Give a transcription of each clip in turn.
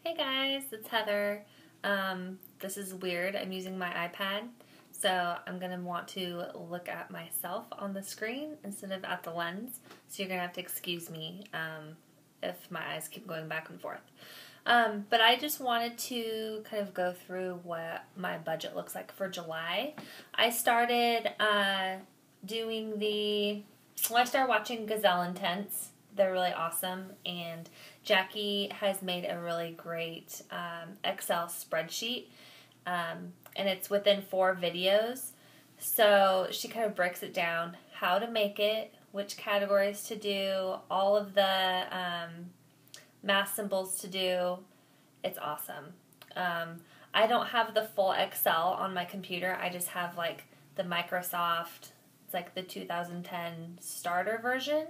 Hey guys, it's Heather. This is weird. I'm using my iPad, so I'm going to want to look at myself on the screen instead of at the lens. So you're going to have to excuse me if my eyes keep going back and forth. But I just wanted to kind of go through what my budget looks like for July. I started I started watching Gazelle Intense. They're really awesome, and Jackie has made a really great Excel spreadsheet, and it's within 4 videos. So she kind of breaks it down, how to make it, which categories to do, all of the math symbols to do. It's awesome. I don't have the full Excel on my computer. I just have like the Microsoft, it's like the 2010 starter version.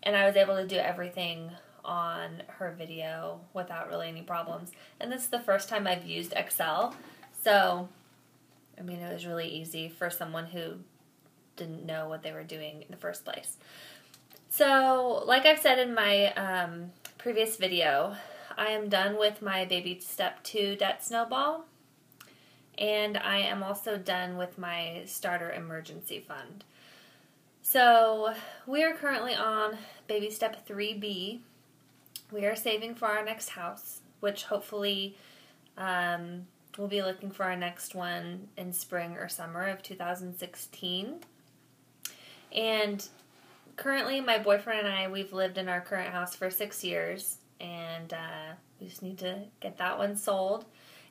And I was able to do everything on her video without really any problems. And this is the first time I've used Excel. So, I mean, it was really easy for someone who didn't know what they were doing in the first place. So, like I've said in my previous video, I am done with my Baby Step 2 debt snowball. And I am also done with my starter emergency fund. So we are currently on Baby Step 3B. We are saving for our next house, which hopefully we'll be looking for our next one in spring or summer of 2016. And currently my boyfriend and I, we've lived in our current house for 6 years, and we just need to get that one sold.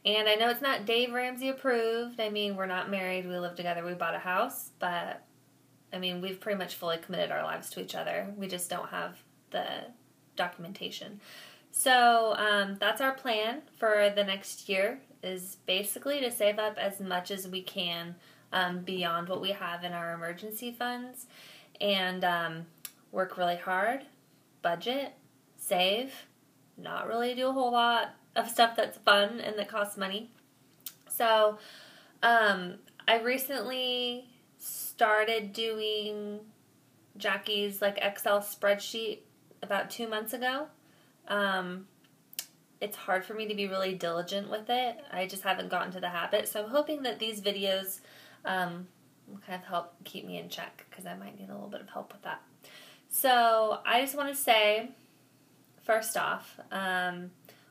And I know it's not Dave Ramsey approved. I mean, we're not married. We live together. We bought a house, but I mean, we've pretty much fully committed our lives to each other. We just don't have the documentation. So that's our plan for the next year, is basically to save up as much as we can beyond what we have in our emergency funds, and work really hard, budget, save, not really do a whole lot of stuff that's fun and that costs money. So I recently started doing Jackie's like Excel spreadsheet about 2 months ago. It's hard for me to be really diligent with it. I just haven't gotten to the habit. So I'm hoping that these videos will kind of help keep me in check, because I might need a little bit of help with that. So I just want to say, first off,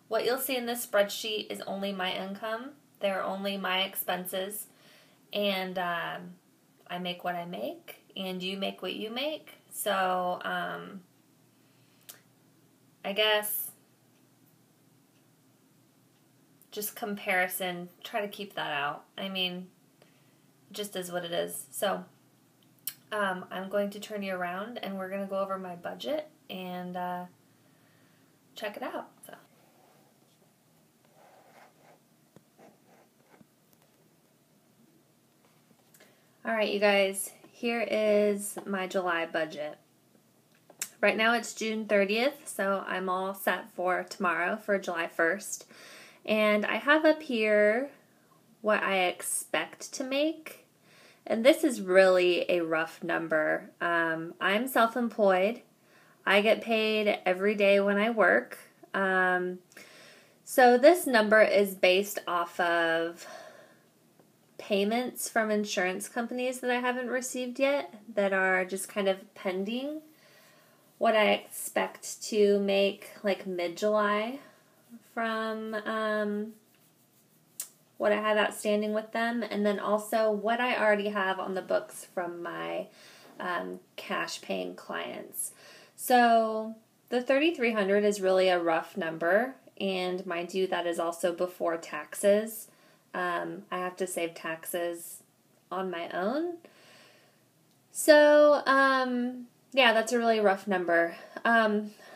what you'll see in this spreadsheet is only my income. They're only my expenses. And I make what I make, and you make what you make. So, I guess just comparison, try to keep that out. I mean, it just is what it is. So, I'm going to turn you around, and we're going to go over my budget and check it out. So. Alright, you guys, here is my July budget. Right now it's June 30th, so I'm all set for tomorrow, for July 1st. And I have up here what I expect to make. And this is really a rough number. I'm self-employed. I get paid every day when I work. So this number is based off of payments from insurance companies that I haven't received yet, that are just kind of pending. What I expect to make like mid-July from what I have outstanding with them, and then also what I already have on the books from my cash paying clients. So the $3,300 is really a rough number, and mind you, that is also before taxes. I have to save taxes on my own. So, yeah, that's a really rough number.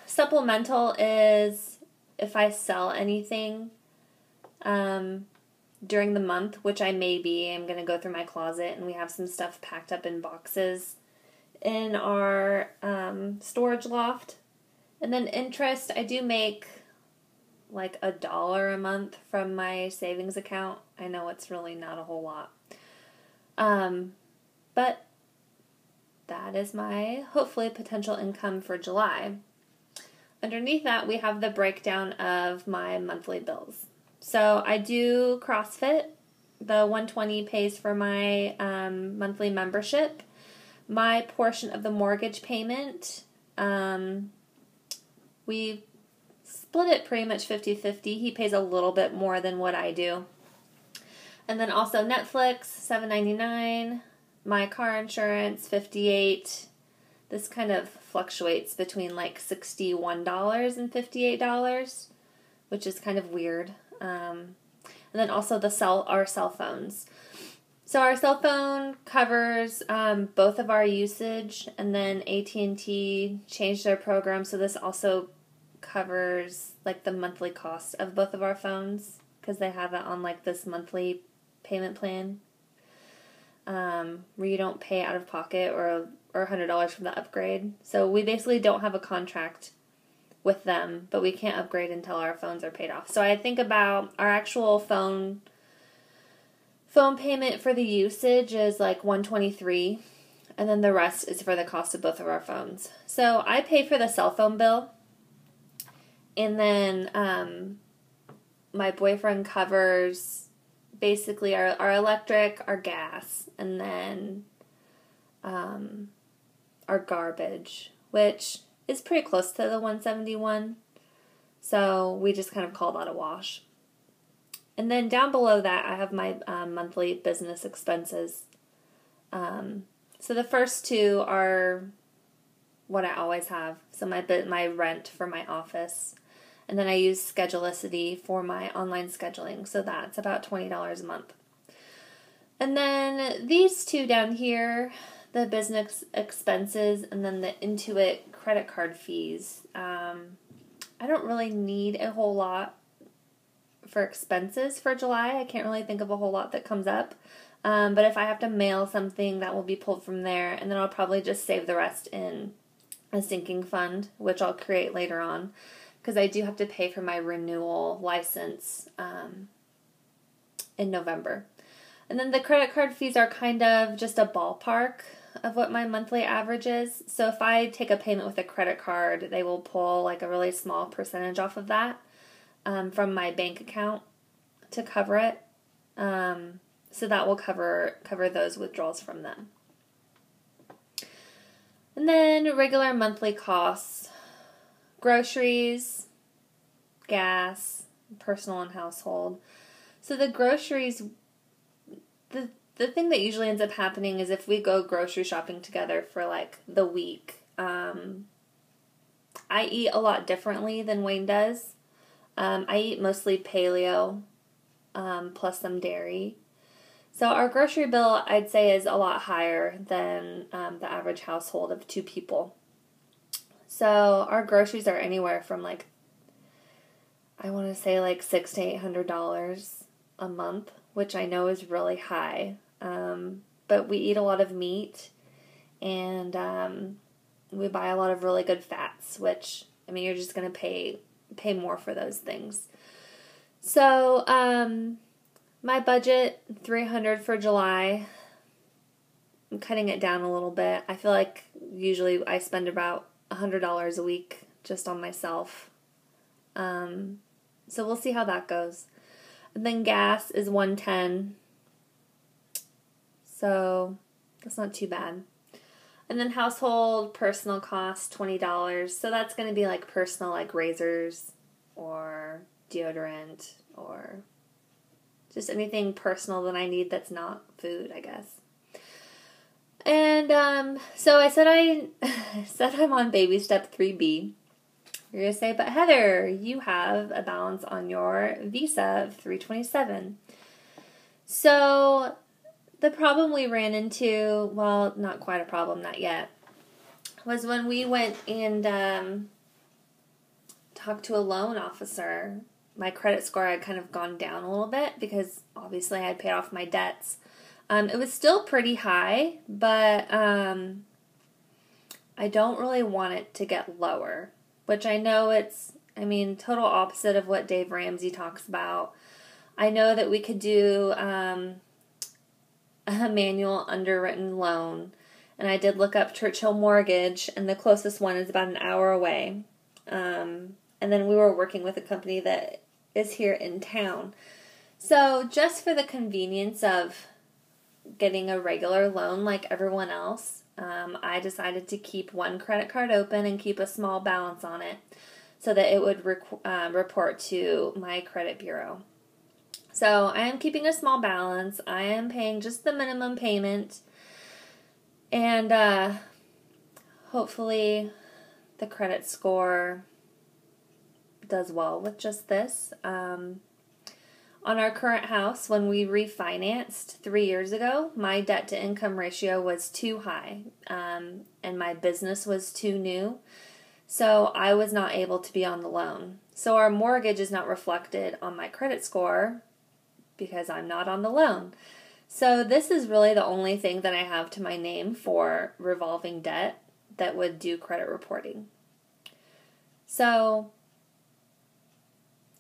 Supplemental is if I sell anything during the month, which I may be. I'm going to go through my closet, and we have some stuff packed up in boxes in our storage loft. And then interest, I do make like $1 a month from my savings account. I know it's really not a whole lot. But that is my hopefully potential income for July. underneath that, we have the breakdown of my monthly bills. So I do CrossFit. The $120 pays for my monthly membership. My portion of the mortgage payment, we split it pretty much 50-50. He pays a little bit more than what I do. And then also Netflix, $7.99. My car insurance, $58. This kind of fluctuates between like $61 and $58, which is kind of weird. And then also our cell phones. So our cell phone covers both of our usage, and then AT&T changed their program, so this also covers like the monthly cost of both of our phones because they have it on like this monthly payment plan where you don't pay out of pocket or $100 from the upgrade. So we basically don't have a contract with them, but we can't upgrade until our phones are paid off. So I think about our actual phone payment for the usage is like $123, and then the rest is for the cost of both of our phones. So I pay for the cell phone bill, and then my boyfriend covers basically our electric, our gas, and then our garbage, which is pretty close to the $171. So we just kind of call that a wash. And then down below that, I have my monthly business expenses. So the first two are what I always have. So my rent for my office. And then I use Schedulicity for my online scheduling. So that's about $20 a month. And then these two down here, the business expenses and then the Intuit credit card fees. I don't really need a whole lot for expenses for July. I can't really think of a whole lot that comes up. But if I have to mail something, that will be pulled from there. And then I'll probably just save the rest in a sinking fund, which I'll create later on. Because I do have to pay for my renewal license in November. And then the credit card fees are kind of just a ballpark of what my monthly average is. So if I take a payment with a credit card, they will pull like a really small percentage off of that from my bank account to cover it. So that will cover those withdrawals from them. And then regular monthly costs, groceries, gas, personal and household. So the groceries, the thing that usually ends up happening is if we go grocery shopping together for like the week, I eat a lot differently than Wayne does. I eat mostly paleo, plus some dairy. So our grocery bill, I'd say, is a lot higher than the average household of 2 people. So our groceries are anywhere from like, I want to say like $600 to $800 a month, which I know is really high. But we eat a lot of meat, and we buy a lot of really good fats, which, I mean, you're just going to pay more for those things. So, my budget, $300 for July. I'm cutting it down a little bit. I feel like usually I spend about $100 a week just on myself. So we'll see how that goes. And then gas is $110. So that's not too bad. And then household personal costs, $20. So that's going to be like personal, like razors or deodorant or just anything personal that I need that's not food, I guess. And so I said I'm on baby step 3B. You're going to say, but Heather, you have a balance on your visa of $327. So the problem we ran into, well, not quite a problem, not yet, was when we went and talked to a loan officer. My credit score had kind of gone down a little bit because obviously I had paid off my debts. It was still pretty high, but I don't really want it to get lower, which I know total opposite of what Dave Ramsey talks about. I know that we could do a manual underwritten loan, and I did look up Churchill Mortgage, and the closest one is about an hour away. And then we were working with a company that is here in town. So just for the convenience of getting a regular loan like everyone else, I decided to keep one credit card open and keep a small balance on it so that it would report to my credit bureau. So I am keeping a small balance. I am paying just the minimum payment. And hopefully the credit score does well with just this. On our current house, when we refinanced 3 years ago, my debt-to-income ratio was too high, and my business was too new, so I was not able to be on the loan. So our mortgage is not reflected on my credit score because I'm not on the loan. So this is really the only thing that I have to my name for revolving debt that would do credit reporting. So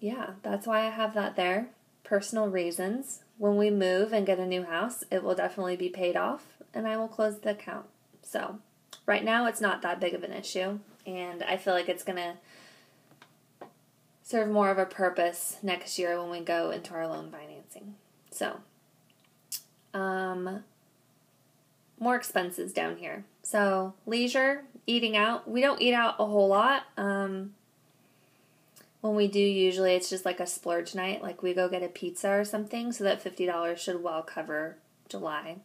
yeah, that's why I have that there. Personal reasons. When we move and get a new house, it will definitely be paid off and I will close the account. So right now it's not that big of an issue, and I feel like it's going to serve more of a purpose next year when we go into our loan financing. So, more expenses down here. So leisure, eating out. We don't eat out a whole lot. When we do, usually it's just like a splurge night, like we go get a pizza or something, so that $50 should well cover July.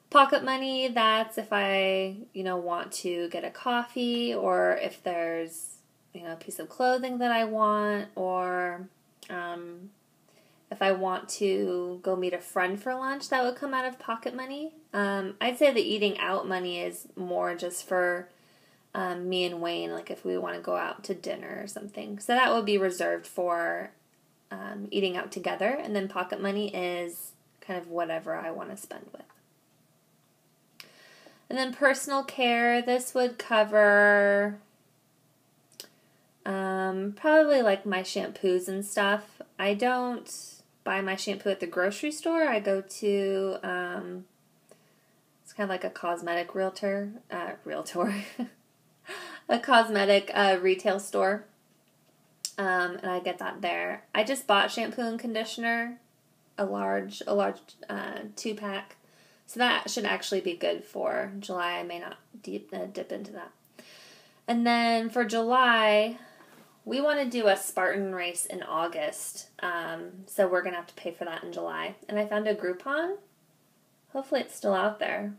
Pocket money, that's if I, want to get a coffee, or if there's, a piece of clothing that I want, or if I want to go meet a friend for lunch, that would come out of pocket money. I'd say the eating out money is more just for me and Wayne, like if we want to go out to dinner or something. So that would be reserved for eating out together, and then pocket money is kind of whatever I want to spend with. And then personal care, this would cover probably like my shampoos and stuff. I don't buy my shampoo at the grocery store. I go to, it's kind of like a cosmetic a cosmetic retail store, and I get that there. I just bought shampoo and conditioner, a large 2-pack, so that should actually be good for July. I may not dip into that. And then for July, we want to do a Spartan race in August, so we're going to have to pay for that in July. And I found a Groupon. Hopefully it's still out there.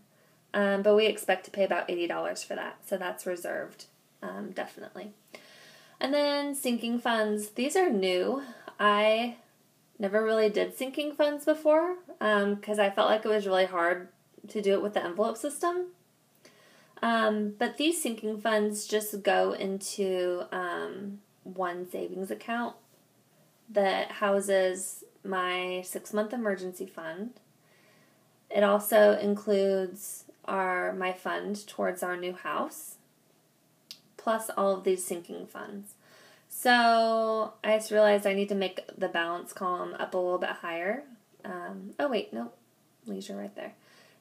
But we expect to pay about $80 for that, so that's reserved, definitely. And then sinking funds. These are new. I never really did sinking funds before because I felt like it was really hard to do it with the envelope system. But these sinking funds just go into one savings account that houses my 6-month emergency fund. It also includes my fund towards our new house, plus all of these sinking funds. So I just realized I need to make the balance column up a little bit higher. Leisure right there.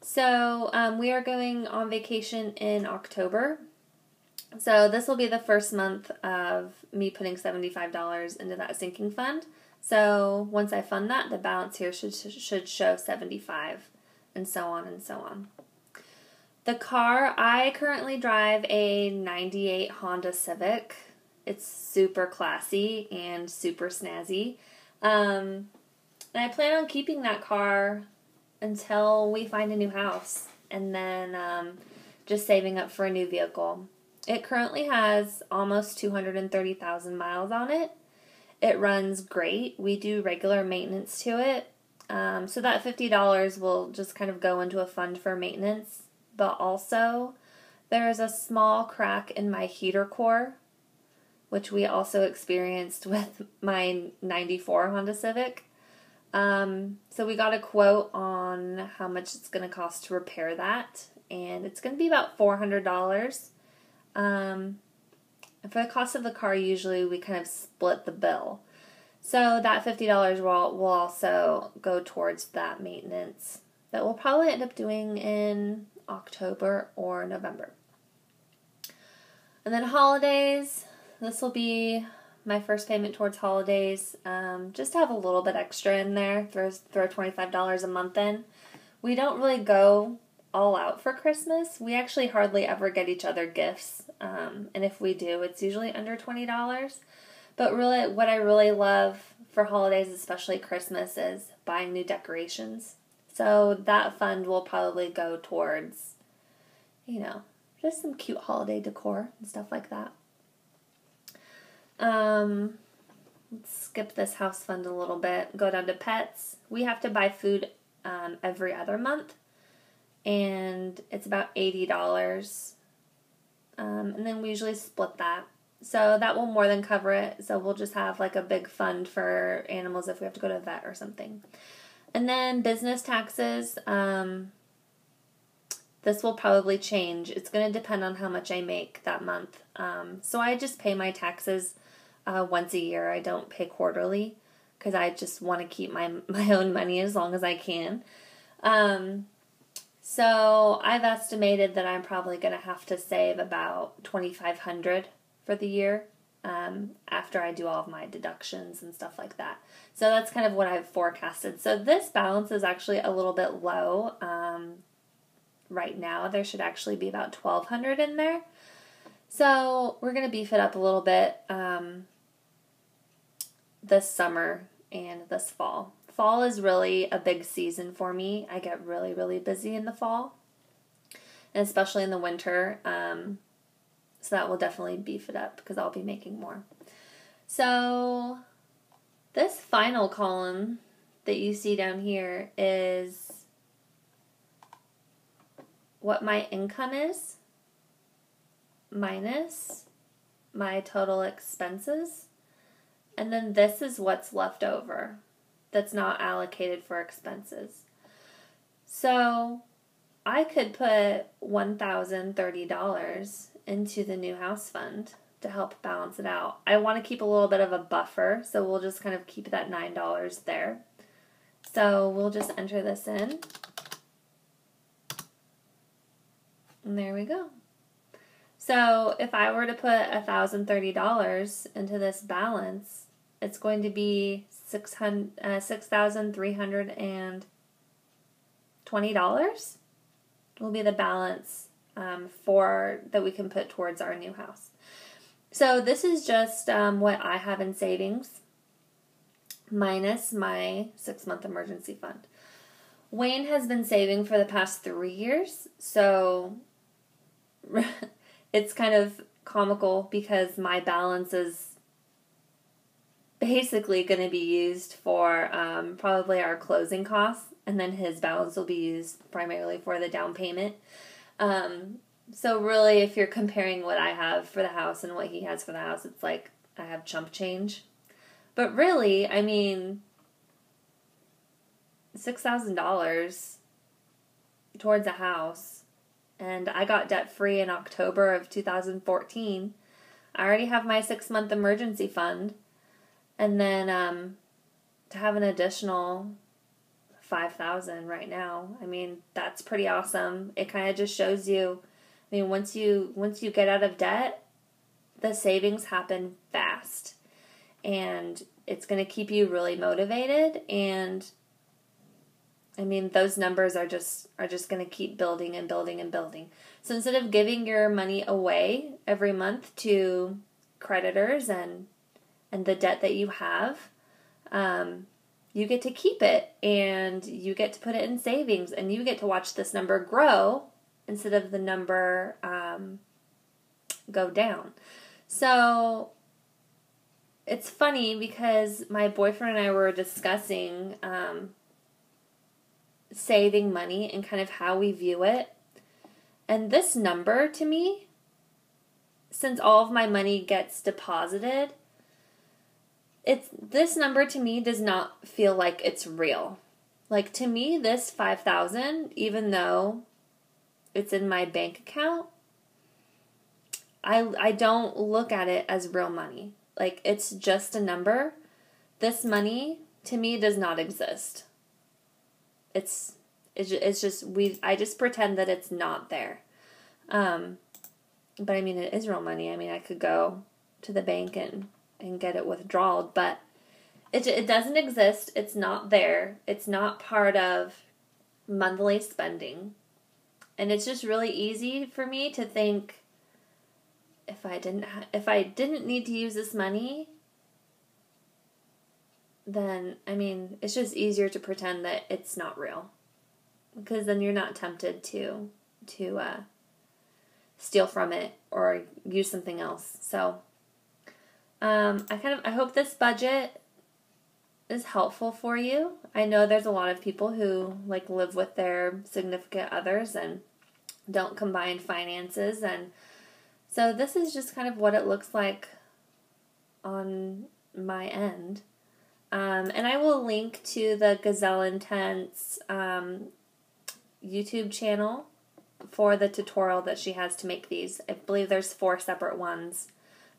So we are going on vacation in October. So this will be the first month of me putting $75 into that sinking fund. So once I fund that, the balance here should show $75, and so on and so on. The car, I currently drive a 98 Honda Civic. It's super classy and super snazzy. And I plan on keeping that car until we find a new house, and then just saving up for a new vehicle. It currently has almost 230,000 miles on it. It runs great. We do regular maintenance to it. So that $50 will just kind of go into a fund for maintenance. But also, there is a small crack in my heater core, which we also experienced with my 94 Honda Civic. So we got a quote on how much it's going to cost to repair that, and it's going to be about $400. And for the cost of the car, usually we kind of split the bill. So that $50 will also go towards that maintenance that we'll probably end up doing in October or November. And then holidays, this will be my first payment towards holidays. Just to have a little bit extra in there. Throw $25 a month in. We don't really go all out for Christmas. We actually hardly ever get each other gifts. And if we do, it's usually under $20. But really, what I really love for holidays, especially Christmas, is buying new decorations. So that fund will probably go towards, just some cute holiday decor and stuff like that. Let's skip this house fund a little bit. Go down to pets. We have to buy food every other month, and it's about $80. And then we usually split that. So that will more than cover it. So we'll just have like a big fund for animals if we have to go to a vet or something. And then business taxes. This will probably change. It's going to depend on how much I make that month. So I just pay my taxes once a year. I don't pay quarterly because I just want to keep my own money as long as I can. So I've estimated that I'm probably going to have to save about $2,500 for the year after I do all of my deductions and stuff like that. So that's kind of what I've forecasted. So this balance is actually a little bit low right now. There should actually be about $1,200 in there. So we're going to beef it up a little bit this summer and this fall. Fall is really a big season for me. I get really, really busy in the fall, and especially in the winter. So that will definitely beef it up because I'll be making more. So this final column that you see down here is what my income is minus my total expenses. And then this is what's left over that's not allocated for expenses. So I could put $1,030 into the new house fund to help balance it out. I want to keep a little bit of a buffer, so we'll just kind of keep that $9 there. So we'll just enter this in. And there we go. So if I were to put $1,030 into this balance, it's going to be $6,320 will be the balance for that we can put towards our new house. So this is just what I have in savings minus my 6-month emergency fund. Wayne has been saving for the past 3 years, so it's kind of comical because my balance is basically going to be used for probably our closing costs, and then his balance will be used primarily for the down payment. So really, if you're comparing what I have for the house and what he has for the house, it's like I have chump change. But really, I mean, $6,000 towards a house, and I got debt-free in October of 2014. I already have my 6-month emergency fund, and then to have an additional $5,000 right now, I mean, that's pretty awesome. It kind of just shows you, I mean, once you get out of debt, the savings happen fast, and it's going to keep you really motivated. And I mean, those numbers are just going to keep building and building and building. So instead of giving your money away every month to creditors and the debt that you have, you get to keep it, and you get to put it in savings, and you get to watch this number grow instead of the number go down. So it's funny because my boyfriend and I were discussing saving money and kind of how we view it. And this number to me, since all of my money gets deposited, this number to me does not feel like it's real. Like, to me, this $5,000, even though it's in my bank account, I don't look at it as real money. Like, it's just a number. This money to me does not exist. It's just I just pretend that it's not there. But I mean, it is real money. I mean, I could go to the bank and get it withdrawed, but it doesn't exist. It's not there. It's not part of monthly spending. And it's just really easy for me to think, if I didn't need to use this money, then, I mean, it's just easier to pretend that it's not real. Because then you're not tempted to steal from it or use something else. So, I hope this budget is helpful for you. I know there's a lot of people who live with their significant others and don't combine finances, and so this is just kind of what it looks like on my end. And I will link to the Gazelle Intense YouTube channel for the tutorial that she has to make these. I believe there's 4 separate ones.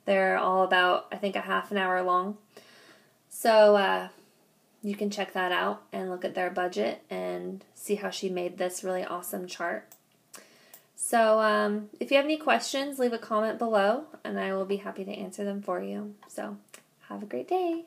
They're all about, I think, a half an hour long. So you can check that out and look at their budget and see how she made this really awesome chart. So if you have any questions, leave a comment below and I will be happy to answer them for you. So have a great day.